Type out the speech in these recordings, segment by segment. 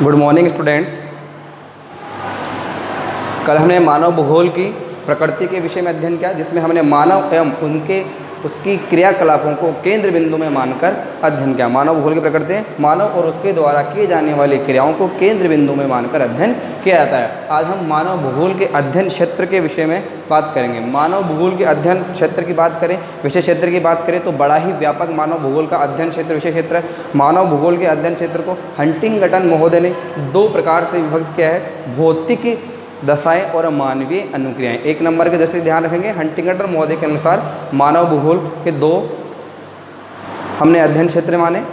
Good morning students. कल हमने मानव भूगोल की प्रकृति के विषय में अध्ययन किया, जिसमें हमने मानव एवं उसकी क्रियाकलापों को केंद्र बिंदु में मानकर अध्ययन किया। मानव भूगोल की प्रकृति मानव और उसके द्वारा किए जाने वाली क्रियाओं को केंद्र बिंदु में मानकर अध्ययन किया जाता है। आज हम मानव भूगोल के अध्ययन क्षेत्र के विषय में बात करेंगे। मानव भूगोल के अध्ययन क्षेत्र की बात करें, विषय क्षेत्र की बात करें तो बड़ा ही व्यापक मानव भूगोल का अध्ययन क्षेत्र विषय क्षेत्र है। मानव भूगोल के अध्ययन क्षेत्र को हंटिंगटन महोदय ने दो प्रकार से विभक्त किया है, भौतिक दशाएं और मानवीय अनुक्रियाएं। एक नंबर के जैसे ध्यान रखेंगे, हंटिंगटन महोदय के अनुसार मानव भूगोल के दो हमने अध्ययन क्षेत्र माने,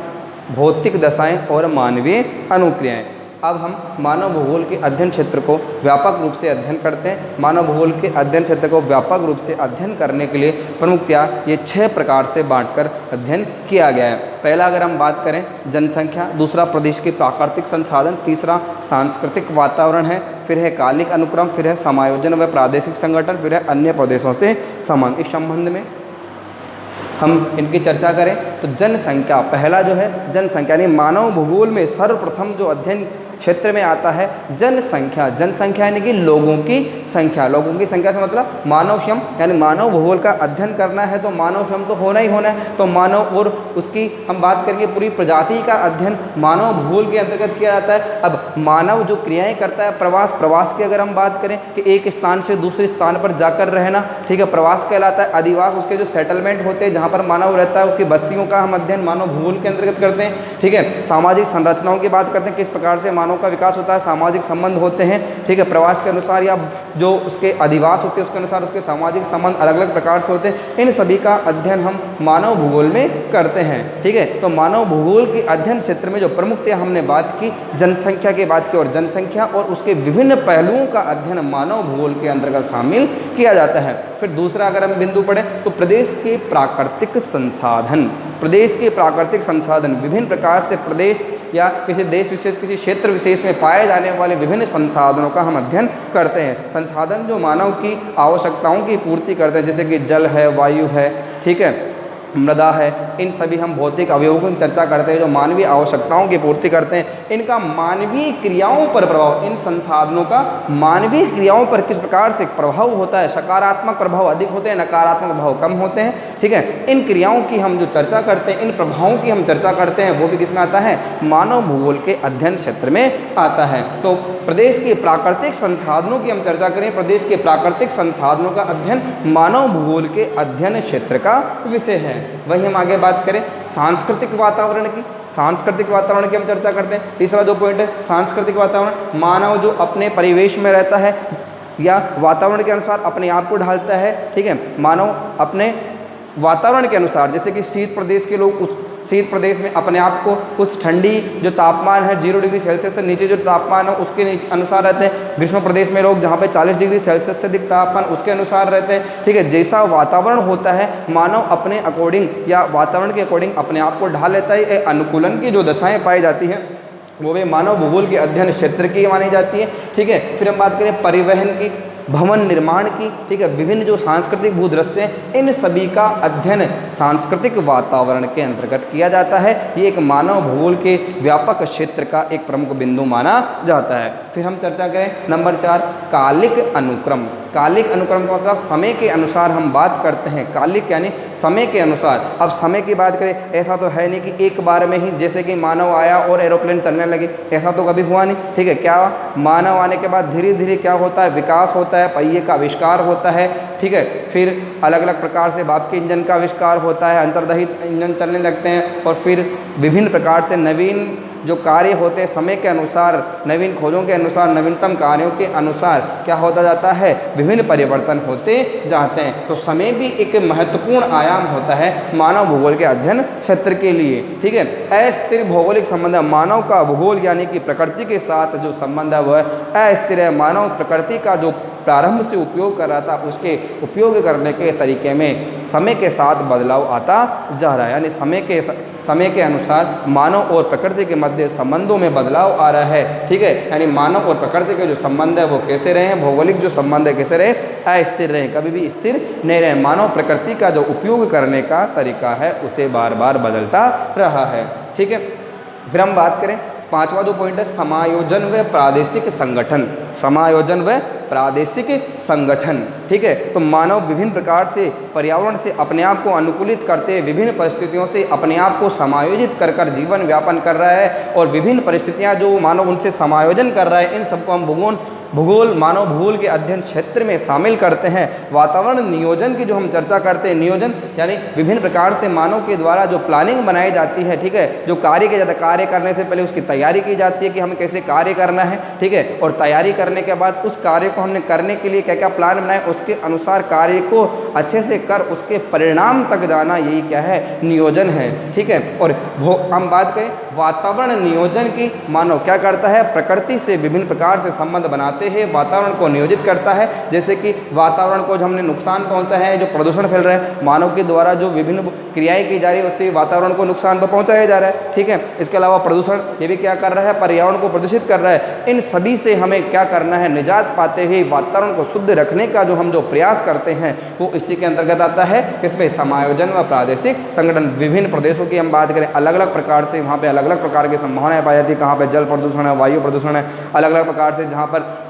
भौतिक दशाएं और मानवीय अनुक्रियाएं। अब हम मानव भूगोल के अध्ययन क्षेत्र को व्यापक रूप से अध्ययन करते हैं। मानव भूगोल के अध्ययन क्षेत्र को व्यापक रूप से अध्ययन करने के लिए प्रमुखतया ये 6 प्रकार से बांटकर अध्ययन किया गया है। पहला अगर हम बात करें जनसंख्या, दूसरा प्रदेश के प्राकृतिक संसाधन, तीसरा सांस्कृतिक वातावरण है, फिर है कालिक अनुक्रम, फिर है समायोजन व प्रादेशिक संगठन, फिर है अन्य प्रदेशों से संबंध। इस संबंध में हम इनकी चर्चा करें तो जनसंख्या, पहला जो है जनसंख्या यानी मानव भूगोल में सर्वप्रथम जो अध्ययन क्षेत्र में आता है जनसंख्या। जनसंख्या यानी कि लोगों की संख्या। लोगों की संख्या से मतलब मानव श्रम, यानी मानव भूगोल का अध्ययन करना है तो मानव श्रम तो होना ही होना है। तो मानव और उसकी हम बात करेंगे पूरी प्रजाति का अध्ययन मानव भूगोल के अंतर्गत किया जाता है। अब मानव जो क्रियाएं करता है, प्रवास की अगर हम बात करें कि एक स्थान से दूसरे स्थान पर जाकर रहना, ठीक है, प्रवास कहलाता है। अधिवास, उसके जो सेटलमेंट होते हैं जहाँ पर मानव रहता है, उसकी बस्तियों का हम अध्ययन मानव भूगोल के अंतर्गत करते हैं, ठीक है। सामाजिक संरचनाओं की बात करते हैं, किस प्रकार से मानव का विकास होता है, सामाजिक संबंध होते हैं, ठीक है, प्रवास के अनुसार या जो उसके अधिवास होते हैं उसके अनुसार उसके सामाजिक संबंध अलग अलग प्रकार से होते हैं। इन सभी का अध्ययन हम मानव भूगोल में करते हैं, ठीक है। तो मानव भूगोल के अध्ययन क्षेत्र में जो प्रमुखतया हमने बात की जनसंख्या की बात की, और जनसंख्या और उसके विभिन्न पहलुओं का अध्ययन मानव भूगोल के अंतर्गत शामिल किया जाता है। फिर दूसरा अगर हम बिंदु पढ़ें तो प्रदेश के प्राकृतिक संसाधन। प्रदेश के प्राकृतिक संसाधन विभिन्न प्रकार से प्रदेश या किसी देश विशेष, किसी क्षेत्र विशेष में पाए जाने वाले विभिन्न संसाधनों का हम अध्ययन करते हैं। संसाधन जो मानव की आवश्यकताओं की पूर्ति करते हैं, जैसे कि जल है, वायु है, ठीक है, मृदा है, इन सभी हम भौतिक अवयवों की चर्चा करते हैं जो मानवीय आवश्यकताओं की पूर्ति करते हैं। इनका मानवीय क्रियाओं पर प्रभाव, इन संसाधनों का मानवीय क्रियाओं पर किस प्रकार से प्रभाव होता है, सकारात्मक प्रभाव अधिक होते हैं, नकारात्मक प्रभाव कम होते हैं, ठीक है। इन क्रियाओं की हम जो चर्चा करते हैं, इन प्रभावों की हम चर्चा करते हैं, वो भी किस में आता है, मानव भूगोल के अध्ययन क्षेत्र में आता है। तो प्रदेश के प्राकृतिक संसाधनों की हम चर्चा करें, प्रदेश के प्राकृतिक संसाधनों का अध्ययन मानव भूगोल के अध्ययन क्षेत्र का विषय है। वही हम आगे बात करें सांस्कृतिक वातावरण की। सांस्कृतिक वातावरण की हम चर्चा करते हैं। तीसरा जो पॉइंट है सांस्कृतिक वातावरण, मानव जो अपने परिवेश में रहता है या वातावरण के अनुसार अपने आप को ढालता है, ठीक है। मानव अपने वातावरण के अनुसार, जैसे कि शीत प्रदेश के लोग उस शीत प्रदेश में अपने आप को कुछ ठंडी जो तापमान है 0 डिग्री सेल्सियस से नीचे जो तापमान है उसके अनुसार रहते हैं। ग्रीष्म प्रदेश में लोग जहाँ पे 40 डिग्री सेल्सियस से अधिक तापमान उसके अनुसार रहते हैं, ठीक है। जैसा वातावरण होता है मानव अपने अकॉर्डिंग या वातावरण के अकॉर्डिंग अपने आप को ढाल लेता है। अनुकूलन की जो दशाएँ पाई जाती हैं वो भी मानव भूगोल के अध्ययन क्षेत्र की मानी जाती है, ठीक है। फिर हम बात करें परिवहन की, भवन निर्माण की, ठीक है, विभिन्न जो सांस्कृतिक भूदृश्य हैं, इन सभी का अध्ययन सांस्कृतिक वातावरण के अंतर्गत किया जाता है। ये एक मानव भूगोल के व्यापक क्षेत्र का एक प्रमुख बिंदु माना जाता है। फिर हम चर्चा करें नंबर 4 कालिक अनुक्रम। कालिक अनुक्रम का मतलब समय के अनुसार हम बात करते हैं। कालिक यानी समय के अनुसार। अब समय की बात करें, ऐसा तो है नहीं कि एक बार में ही जैसे कि मानव आया और एरोप्लेन चलने लगे, ऐसा तो कभी हुआ नहीं, ठीक है। क्या मानव आने के बाद धीरे धीरे क्या होता है, विकास होता है, पहिए का आविष्कार होता है, ठीक है। फिर अलग अलग प्रकार से भाप के इंजन का आविष्कार होता है, अंतर्दहित इंजन चलने लगते हैं, और फिर विभिन्न प्रकार से नवीन जो कार्य होते हैं समय के अनुसार, नवीन खोजों के अनुसार, नवीनतम कार्यों के अनुसार क्या होता जाता है, विभिन्न परिवर्तन होते जाते हैं। तो समय भी एक महत्वपूर्ण आयाम होता है मानव भूगोल के अध्ययन क्षेत्र के लिए, ठीक है। अस्थिर भौगोलिक संबंध है। मानव का भूगोल यानी कि प्रकृति के साथ जो संबंध है वह अस्थिर है। मानव प्रकृति का जो प्रारंभ से उपयोग कर रहा था उसके उपयोग करने के तरीके में समय के साथ बदलाव आता जा रहा है, यानी समय के अनुसार मानव और प्रकृति के मध्य संबंधों में बदलाव आ रहा है, ठीक है। यानी मानव और प्रकृति के जो संबंध है वो कैसे रहे हैं, भौगोलिक जो संबंध है कैसे रहे, अस्थिर रहे, कभी भी स्थिर नहीं रहे। मानव प्रकृति का जो उपयोग करने का तरीका है उसे बार बार बदलता रहा है, ठीक है। फिर हम बात करें पांचवा जो पॉइंट है समायोजन व प्रादेशिक संगठन, समायोजन व प्रादेशिक संगठन। ठीक है, तो मानव विभिन्न प्रकार से पर्यावरण से अपने आप को अनुकूलित करते, विभिन्न परिस्थितियों से अपने आप को समायोजित कर कर जीवन व्यापन कर रहा है, और विभिन्न परिस्थितियां जो मानव उनसे समायोजन कर रहा है, इन सबको हम भूगोल मानव भूगोल के अध्ययन क्षेत्र में शामिल करते हैं। वातावरण नियोजन की जो हम चर्चा करते हैं, नियोजन यानी विभिन्न प्रकार से मानव के द्वारा जो प्लानिंग बनाई जाती है, ठीक है, जो कार्य किया जाता है, कार्य करने से पहले उसकी तैयारी की जाती है कि हमें कैसे कार्य करना है, ठीक है, और तैयारी करने के बाद उस कार्य को हमने करने के लिए क्या क्या प्लान बनाए, उसके अनुसार कार्य को अच्छे से कर उसके परिणाम तक जाना, यही क्या है, नियोजन है। ठीक है, और हम बात करें वातावरण नियोजन की, मानव क्या करता है, प्रकृति से विभिन्न प्रकार से संबंध बनाते हैं, वातावरण को नियोजित करता है। जैसे कि वातावरण को जो हमने नुकसान पहुंचा है, जो प्रदूषण फैल रहा है, मानव के द्वारा जो विभिन्न क्रियाएं की जा रही है, उससे वातावरण को नुकसान तो पहुंचाया जा रहा है। ठीक है, इसके अलावा प्रदूषण ये भी क्या कर रहा है, पर्यावरण को प्रदूषित कर रहा है। इन सभी से हमें क्या करना है, निजात पाते हुए वातावरण को शुद्ध रखने का जो हम जो प्रयास करते हैं, वो इसी के अंतर्गत आता है। इसमें समायोजन व प्रादेशिक संगठन, विभिन्न प्रदेशों की हम बात करें, अलग अलग प्रकार से वहाँ पे अलग अलग प्रकार की संभावनाएं पाई जाती है। कहाँ पे जल प्रदूषण है, वायु प्रदूषण है, अलग अलग प्रकार से जहाँ पर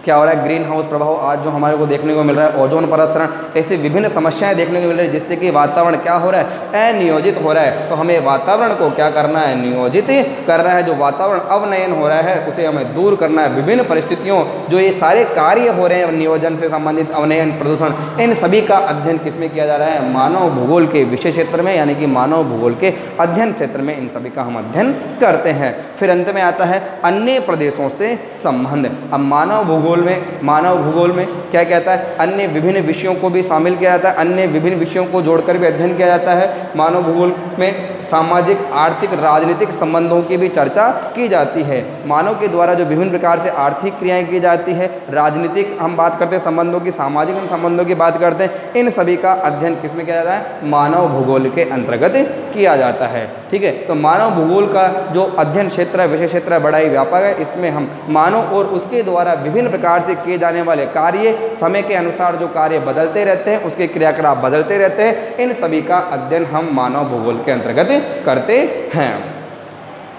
क्या हो रहा है, ग्रीन हाउस प्रभाव आज जो हमारे को देखने को मिल रहा है, ओजोन परसरण, ऐसी विभिन्न समस्याएं देखने को मिल रही है, जिससे कि वातावरण क्या हो रहा है, अनियोजित हो रहा है। तो हमें वातावरण को क्या करना है, नियोजित करना है। जो वातावरण अवनयन हो रहा है उसे हमें दूर करना है। विभिन्न परिस्थितियों जो ये सारे कार्य हो रहे हैं नियोजन से संबंधित, अवनयन, प्रदूषण, इन सभी का अध्ययन किसमें किया जा रहा है, मानव भूगोल के विषय क्षेत्र में, यानी कि मानव भूगोल के अध्ययन क्षेत्र में इन सभी का हम अध्ययन करते हैं। फिर अंत में आता है अन्य प्रदेशों से संबंध। अब मानव भूगोल में क्या कहता है, अन्य विभिन्न विषयों को भी शामिल किया जाता है, अन्य विभिन्न विषयों को जोड़कर भी अध्ययन किया जाता है। मानव भूगोल में सामाजिक, आर्थिक, राजनीतिक संबंधों की भी चर्चा की जाती है। मानव के द्वारा जो विभिन्न प्रकार से आर्थिक क्रियाएं की जाती है, राजनीतिक हम बात करते हैं संबंधों की, सामाजिक संबंधों की बात करते हैं, इन सभी का अध्ययन किसमें किया जाता है, मानव भूगोल के अंतर्गत किया जाता है। ठीक है, तो मानव भूगोल का जो अध्ययन क्षेत्र है, विषय क्षेत्र है, बड़ा ही व्यापक है। इसमें हम मानव और उसके द्वारा विभिन्न प्रकार से किए जाने वाले कार्य, समय के अनुसार जो कार्य बदलते रहते हैं, उसके क्रियाकलाप बदलते रहते हैं, इन सभी का अध्ययन हम मानव भूगोल के अंतर्गत करते हैं।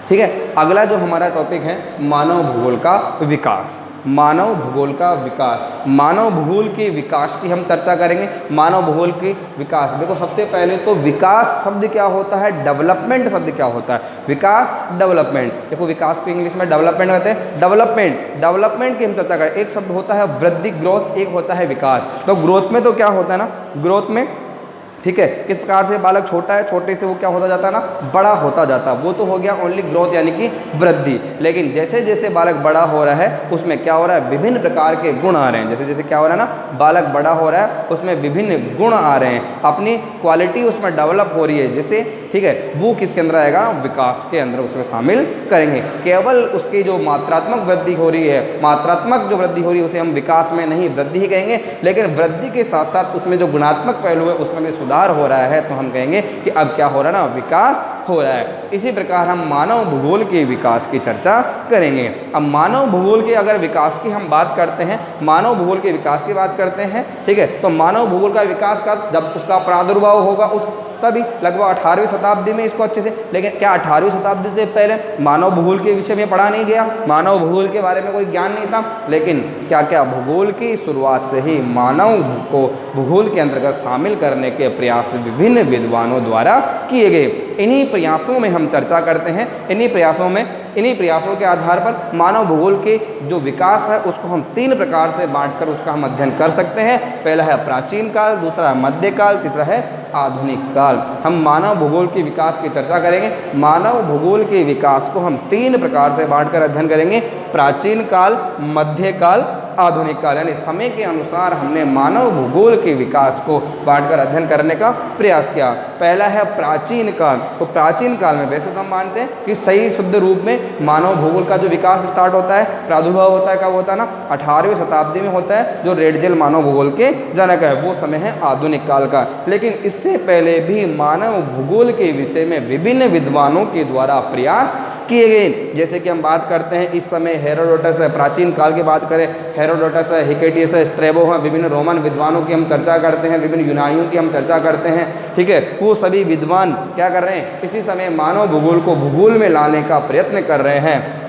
ठीक है, अगला जो हमारा टॉपिक है, मानव भूगोल का विकास। मानव भूगोल का विकास, मानव भूगोल के विकास की हम चर्चा करेंगे। मानव भूगोल के विकास, देखो सबसे पहले तो विकास शब्द क्या होता है, डेवलपमेंट शब्द क्या होता है, विकास, डेवलपमेंट। देखो विकास को इंग्लिश में डेवलपमेंट कहते हैं। डेवलपमेंट की हम चर्चा करें, एक शब्द होता है वृद्धि, ग्रोथ, एक होता है विकास। तो ग्रोथ में तो क्या होता है ना, ग्रोथ में ठीक है, किस प्रकार से बालक छोटा है, छोटे से वो क्या होता जाता है ना, बड़ा होता जाता है, वो तो हो गया ओनली ग्रोथ यानी कि वृद्धि। लेकिन जैसे जैसे बालक बड़ा हो रहा है उसमें क्या हो रहा है, विभिन्न प्रकार के गुण आ रहे हैं। जैसे जैसे क्या हो रहा है ना, बालक बड़ा हो रहा है उसमें विभिन्न गुण आ रहे हैं, अपनी क्वालिटी उसमें डेवलप हो रही है। जैसे ठीक है, वो किसके अंदर आएगा, विकास के अंदर उसमें शामिल करेंगे। केवल उसकी जो मात्रात्मक वृद्धि हो रही है, मात्रात्मक जो वृद्धि हो रही है उसे हम विकास में नहीं, वृद्धि ही कहेंगे। लेकिन वृद्धि के साथ साथ उसमें जो गुणात्मक पहलू है उसमें भी सुधार हो रहा है, तो हम कहेंगे कि अब क्या हो रहा है ना, विकास हो रहा है। इसी प्रकार हम मानव भूगोल के विकास की चर्चा करेंगे। अब मानव भूगोल के अगर विकास की हम बात करते हैं, मानव भूगोल के विकास की बात करते हैं, ठीक है, तो मानव भूगोल का विकास का जब उसका प्रादुर्भाव होगा उस तभी लगभग 18वीं शताब्दी में इसको अच्छे से। लेकिन क्या 18वीं शताब्दी से पहले मानव भूगोल के विषय में पढ़ा नहीं गया, मानव भूगोल के बारे में कोई ज्ञान नहीं था। लेकिन क्या क्या भूगोल की शुरुआत से ही मानव को भूगोल के अंतर्गत शामिल करने के प्रयास विभिन्न विद्वानों द्वारा किए गए। इन्हीं प्रयासों में हम चर्चा करते हैं। इन्हीं प्रयासों के आधार पर मानव भूगोल के जो विकास है उसको हम 3 प्रकार से बांटकर उसका हम अध्ययन कर सकते हैं। पहला है प्राचीन काल, दूसरा है मध्यकाल, तीसरा है आधुनिक काल। हम मानव भूगोल के विकास की चर्चा करेंगे। मानव भूगोल के विकास को हम 3 प्रकार से बांटकर अध्ययन करेंगे, प्राचीन काल, मध्यकाल, आधुनिक काल। यानी समय के अनुसार हमने मानव भूगोल के विकास को बांटकर अध्ययन करने का प्रयास किया। पहला है प्राचीन काल। तो प्राचीन काल में वैसे तो हम मानते हैं कि सही शुद्ध रूप में मानव भूगोल का जो विकास स्टार्ट होता है, प्रादुर्भाव होता है, कब होता है ना, 18वीं शताब्दी में होता है। जो रेडजेल मानव भूगोल के जनक है वो समय है आधुनिक काल का। लेकिन इससे पहले भी मानव भूगोल के विषय में विभिन्न विद्वानों के द्वारा प्रयास किए गए। जैसे कि हम बात करते हैं इस समय हेरोडोटस है, प्राचीन काल की बात करें, हेरोडोटस है, हिकेटियस है, स्ट्रेबो है, विभिन्न रोमन विद्वानों की हम चर्चा करते हैं, विभिन्न यूनानियों की हम चर्चा करते हैं, ठीक है। वो सभी विद्वान क्या कर रहे हैं, इसी समय मानव भूगोल को भूगोल में लाने का प्रयत्न कर रहे हैं,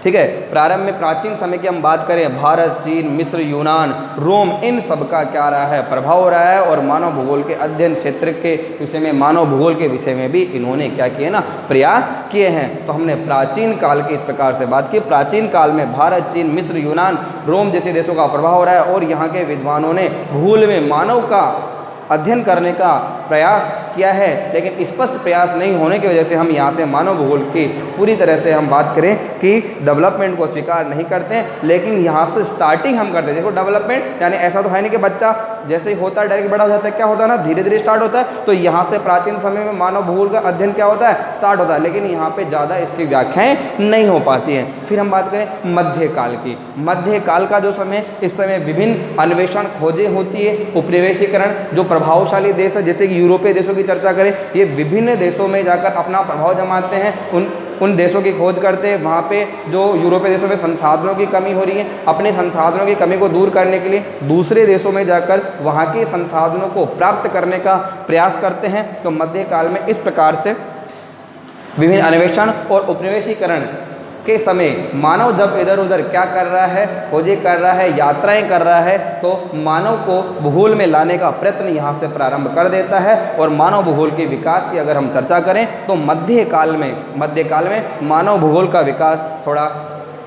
ठीक है। प्रारंभ में प्राचीन समय की हम बात करें, भारत, चीन, मिस्र, यूनान, रोम, इन सब का क्या रहा है, प्रभाव हो रहा है। और मानव भूगोल के अध्ययन क्षेत्र के विषय में, मानव भूगोल के विषय में भी इन्होंने क्या किए ना, प्रयास किए हैं। तो हमने प्राचीन काल की इस प्रकार से बात की। प्राचीन काल में भारत, चीन, मिस्र, यूनान, रोम जैसे देशों का प्रभाव हो रहा है और यहाँ के विद्वानों ने भूगोल में मानव का अध्ययन करने का प्रयास किया है, लेकिन स्पष्ट प्रयास नहीं होने की वजह से हम यहाँ से मानव भूगोल की पूरी तरह से हम बात करें कि डेवलपमेंट को स्वीकार नहीं करते हैं, लेकिन यहाँ से स्टार्टिंग हम करते हैं। देखो डेवलपमेंट यानी ऐसा तो है नहीं कि बच्चा जैसे ही होता है डायरेक्ट बड़ा हो जाता है, क्या होता है ना, धीरे धीरे स्टार्ट होता है। तो यहाँ से प्राचीन समय में मानव भूगोल का अध्ययन क्या होता है, स्टार्ट होता है, लेकिन यहाँ पे ज़्यादा इसकी व्याख्याएँ नहीं हो पाती हैं। फिर हम बात करें मध्यकाल की। मध्यकाल का जो समय, इस समय विभिन्न अन्वेषण खोजें होती है, उपनिवेशीकरण, जो प्रभावशाली देश है जैसे कि यूरोपीय देशों की चर्चा करें, ये विभिन्न देशों में जाकर अपना प्रभाव जमाते हैं, उन देशों की खोज करते हैं। वहाँ पे जो यूरोपीय देशों में संसाधनों की कमी हो रही है, अपने संसाधनों की कमी को दूर करने के लिए दूसरे देशों में जाकर वहाँ के संसाधनों को प्राप्त करने का प्रयास करते हैं। तो मध्यकाल में इस प्रकार से विभिन्न अन्वेषण और उपनिवेशीकरण के समय मानव जब इधर उधर क्या कर रहा है, खोजें कर रहा है, यात्राएं कर रहा है, तो मानव को भूगोल में लाने का प्रयत्न यहाँ से प्रारंभ कर देता है। और मानव भूगोल के विकास की अगर हम चर्चा करें तो मध्यकाल में मानव भूगोल का विकास थोड़ा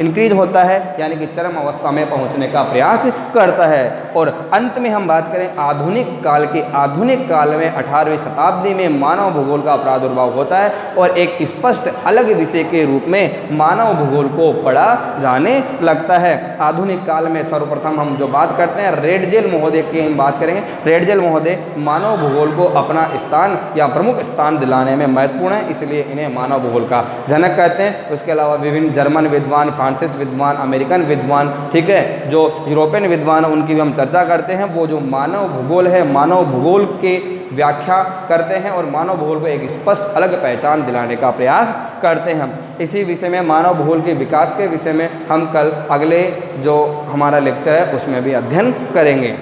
इंक्रीज होता है, यानी कि चरम अवस्था में पहुंचने का प्रयास करता है। और अंत में हम बात करें आधुनिक काल में 18वीं शताब्दी में मानव भूगोल का प्रादुर्भाव होता है और एक स्पष्ट अलग विषय के रूप में मानव भूगोल को पढ़ा जाने लगता है। आधुनिक काल में सर्वप्रथम हम जो बात करते हैं रेडजेल महोदय की हम बात करेंगे। रेडजेल महोदय मानव भूगोल को अपना स्थान या प्रमुख स्थान दिलाने में महत्वपूर्ण है, इसलिए इन्हें मानव भूगोल का जनक कहते हैं। उसके अलावा विभिन्न जर्मन विद्वान, फ्रांसीस विद्वान, अमेरिकन विद्वान, ठीक है, जो यूरोपियन विद्वान हैं उनकी भी हम चर्चा करते हैं। वो जो मानव भूगोल है, मानव भूगोल के व्याख्या करते हैं और मानव भूगोल को एक स्पष्ट अलग पहचान दिलाने का प्रयास करते हैं। इसी विषय में मानव भूगोल के विकास के विषय में हम कल अगले जो हमारा लेक्चर है उसमें भी अध्ययन करेंगे।